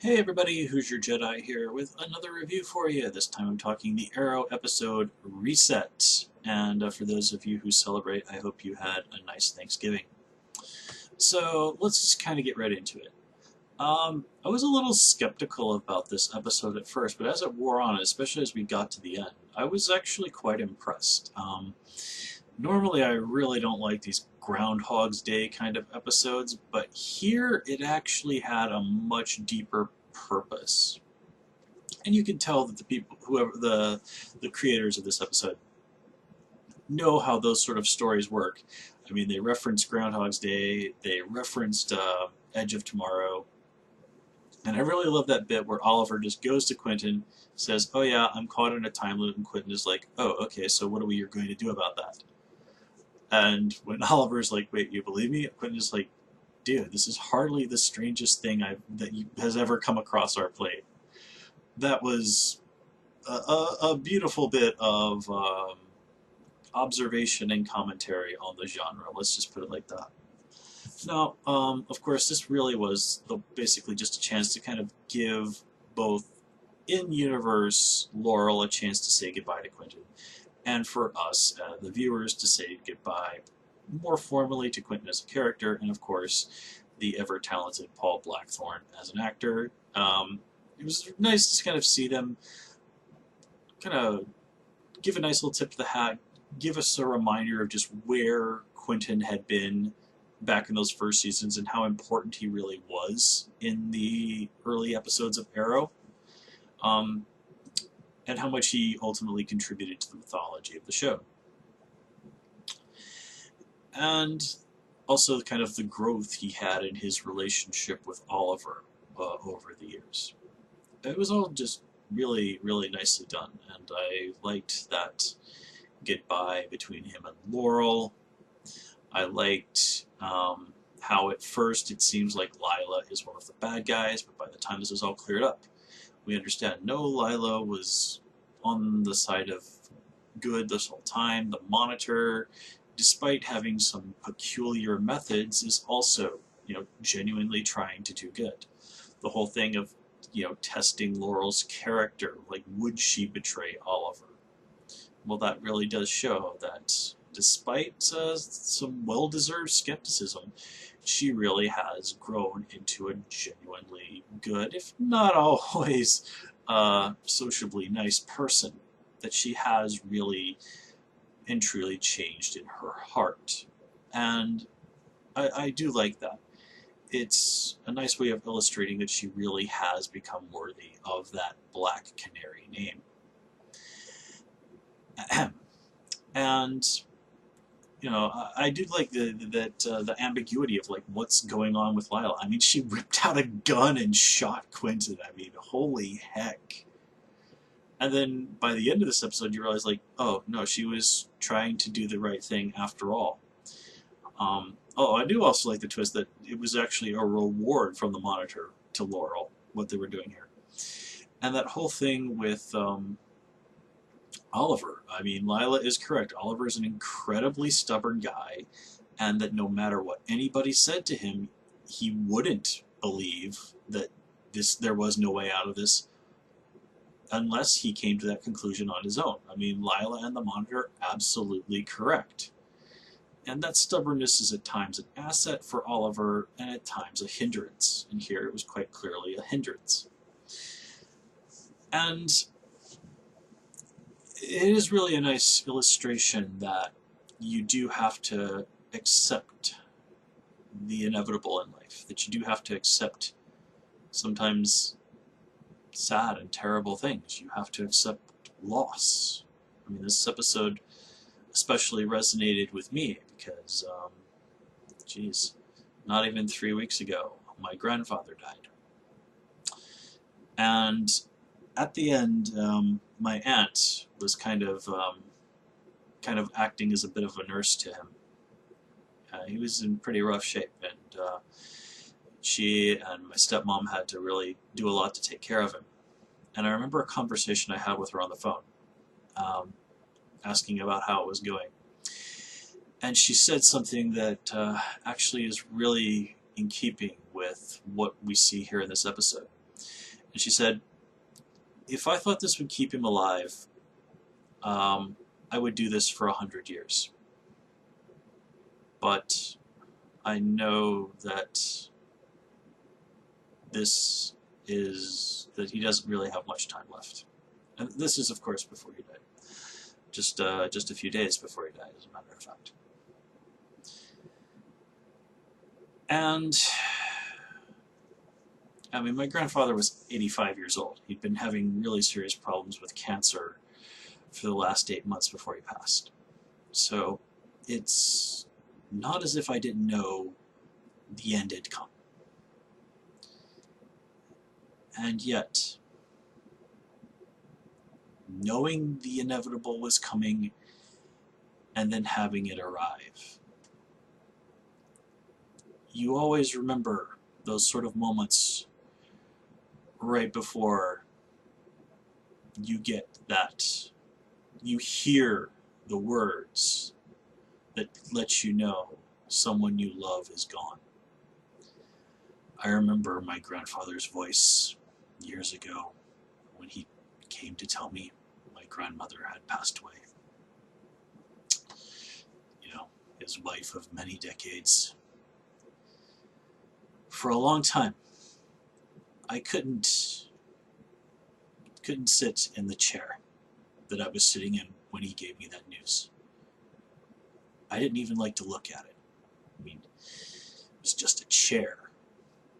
Hey everybody, Who's Your Jedi here with another review for you. This time I'm talking the Arrow episode Reset. And for those of you who celebrate, I hope you had a nice Thanksgiving. So let's just kind of get right into it. I was a little skeptical about this episode at first, but as it wore on, especially as we got to the end, I was actually quite impressed. Normally I really don't like these Groundhog's Day kind of episodes, but here it actually had a much deeper purpose. And you can tell that the people, whoever the creators of this episode, know how those sort of stories work. I mean, they referenced Groundhog's Day, they referenced Edge of Tomorrow, and I really love that bit where Oliver just goes to Quentin, says, "Oh yeah, I'm caught in a time loop," and Quentin is like, "Oh, okay, so what are we going to do about that?" And when Oliver's like, "Wait, you believe me?" Quentin is like, "Dude, this is hardly the strangest thing has ever come across our plate." That was a beautiful bit of observation and commentary on the genre. Let's just put it like that. Now, of course, this really was basically just a chance to kind of give both in-universe Laurel a chance to say goodbye to Quentin, and for us, the viewers, to say goodbye more formally to Quentin as a character, and of course, the ever-talented Paul Blackthorne as an actor. It was nice to kind of see them kind of give a nice little tip to the hat, give us a reminder of just where Quentin had been back in those first seasons and how important he really was in the early episodes of Arrow, um, and how much he ultimately contributed to the mythology of the show. And also kind of the growth he had in his relationship with Oliver over the years. It was all just really, really nicely done, and I liked that goodbye between him and Laurel. I liked how at first it seems like Lila is one of the bad guys, but by the time this is all cleared up, we understand no, Lila was on the side of good this whole time. The Monitor, despite having some peculiar methods, is also, genuinely trying to do good. The whole thing of, testing Laurel's character, like, would she betray Oliver? Well, that really does show that despite some well-deserved skepticism, she really has grown into a genuinely good, if not always sociably nice person, that she has really and truly changed in her heart. And I do like that. It's a nice way of illustrating that she really has become worthy of that Black Canary name. And I do like the ambiguity of like what's going on with Lila. I mean, she whipped out a gun and shot Quentin. I mean, holy heck! And then by the end of this episode, you realize like, oh no, she was trying to do the right thing after all. I do also like the twist that it was actually a reward from the Monitor to Laurel, what they were doing here, and that whole thing with Oliver. I mean, Lila is correct. Oliver is an incredibly stubborn guy, and that no matter what anybody said to him, he wouldn't believe that there was no way out of this unless he came to that conclusion on his own. I mean, Lila and the Monitor are absolutely correct. And that stubbornness is at times an asset for Oliver, and at times a hindrance. And here it was quite clearly a hindrance. And it is really a nice illustration that you do have to accept the inevitable in life, that you do have to accept sometimes sad and terrible things. You have to accept loss. I mean, this episode especially resonated with me because, not even 3 weeks ago, my grandfather died. And at the end, my aunt was kind of acting as a bit of a nurse to him. He was in pretty rough shape, and she and my stepmom had to really do a lot to take care of him. And I remember a conversation I had with her on the phone, asking about how it was going. And she said something that actually is really in keeping with what we see here in this episode. And she said, if I thought this would keep him alive, I would do this for 100 years. But I know that that he doesn't really have much time left. And this is, of course, before he died. Just a few days before he died, as a matter of fact. And I mean, my grandfather was 85 years old. He'd been having really serious problems with cancer for the last 8 months before he passed. So it's not as if I didn't know the end had come. And yet, knowing the inevitable was coming and then having it arrive, you always remember those sort of moments right before you get that, you hear the words that let you know someone you love is gone. I remember my grandfather's voice years ago when he came to tell me my grandmother had passed away. You know, his wife of many decades. For a long time, I couldn't sit in the chair that I was sitting in when he gave me that news. I didn't even like to look at it. I mean, it was just a chair,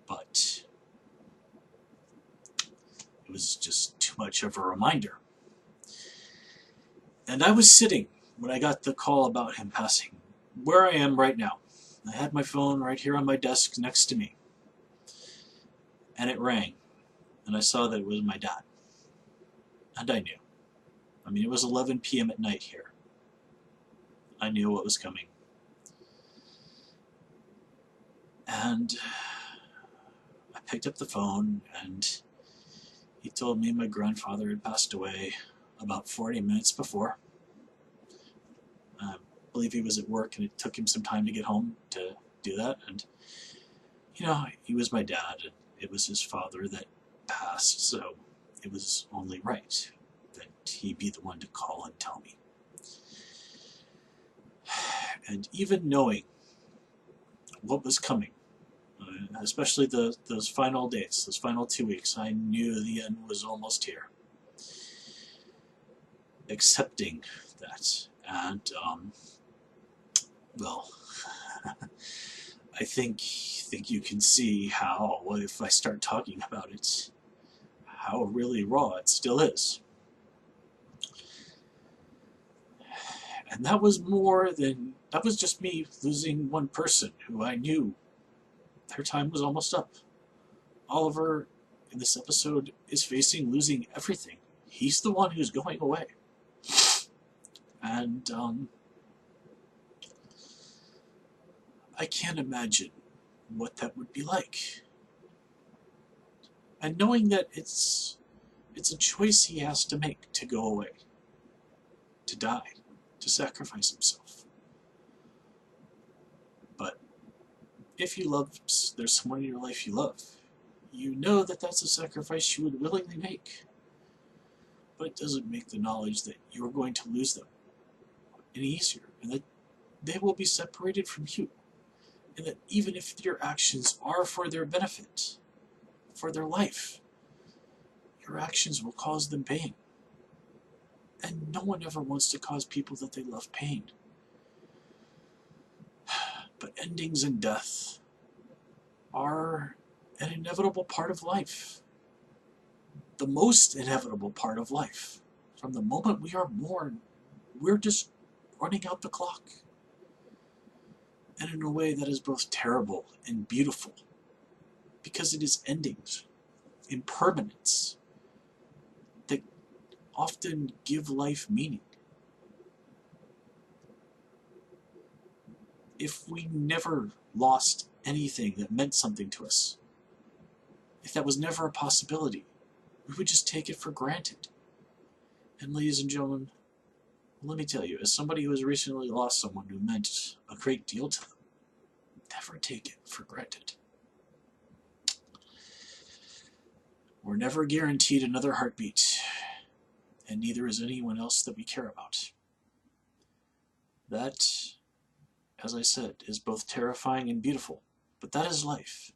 but it was just too much of a reminder. And I was sitting when I got the call about him passing, where I am right now. I had my phone right here on my desk next to me. And it rang. And I saw that it was my dad. And I knew. I mean, it was 11 p.m. at night here. I knew what was coming. And I picked up the phone, and he told me my grandfather had passed away about 40 minutes before. I believe he was at work, and it took him some time to get home to do that. And, you know, he was my dad, and it was his father that passed, so it was only right that he be the one to call and tell me. And even knowing what was coming, especially those final days, those final 2 weeks, I knew the end was almost here. Accepting that, and well, I think you can see how, if I start talking about it, how really raw it still is. And that was just me losing one person who I knew their time was almost up. Oliver, in this episode, is facing losing everything. He's the one who's going away. And I can't imagine what that would be like. And knowing that it's a choice he has to make to go away, to die, to sacrifice himself. But if you love, there's someone in your life you love, you know that that's a sacrifice you would willingly make. But it doesn't make the knowledge that you're going to lose them any easier, and that they will be separated from you, and that even if your actions are for their benefit, for their life, your actions will cause them pain. And no one ever wants to cause people that they love pain. But endings and death are an inevitable part of life. The most inevitable part of life. From the moment we are born, we're just running out the clock. And in a way that is both terrible and beautiful. Because it is endings, impermanence, that often give life meaning. If we never lost anything that meant something to us, if that was never a possibility, we would just take it for granted. And ladies and gentlemen, let me tell you, as somebody who has recently lost someone who meant a great deal to them, never take it for granted. We're never guaranteed another heartbeat, and neither is anyone else that we care about. That, as I said, is both terrifying and beautiful, but that is life.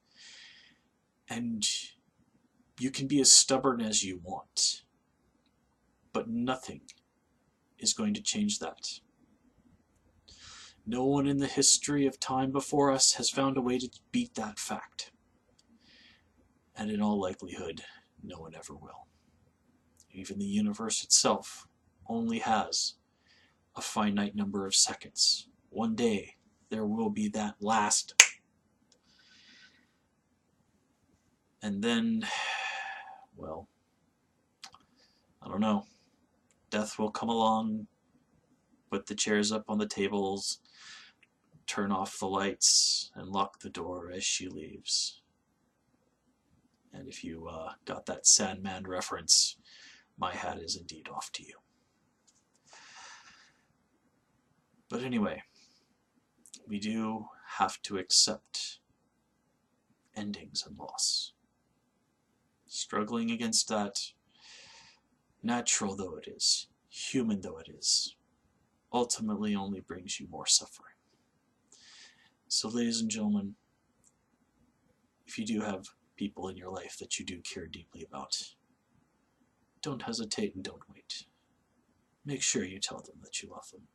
And you can be as stubborn as you want, but nothing is going to change that. No one in the history of time before us has found a way to beat that fact. And in all likelihood, no one ever will. Even the universe itself only has a finite number of seconds. One day, there will be that last. And then, well, I don't know. Death will come along, put the chairs up on the tables, turn off the lights, and lock the door as she leaves. And if you got that Sandman reference, my hat is indeed off to you. But anyway, we do have to accept endings and loss. Struggling against that, natural though it is, human though it is, ultimately only brings you more suffering. So ladies and gentlemen, if you do have people in your life that you do care deeply about, don't hesitate and don't wait. Make sure you tell them that you love them.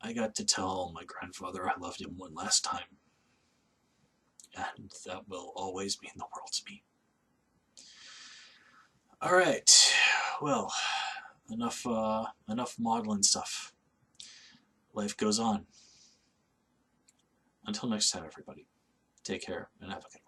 I got to tell my grandfather I loved him one last time, and that will always mean the world to me. Alright, well, enough modeling stuff. Life goes on. Until next time, everybody, take care and have a good one.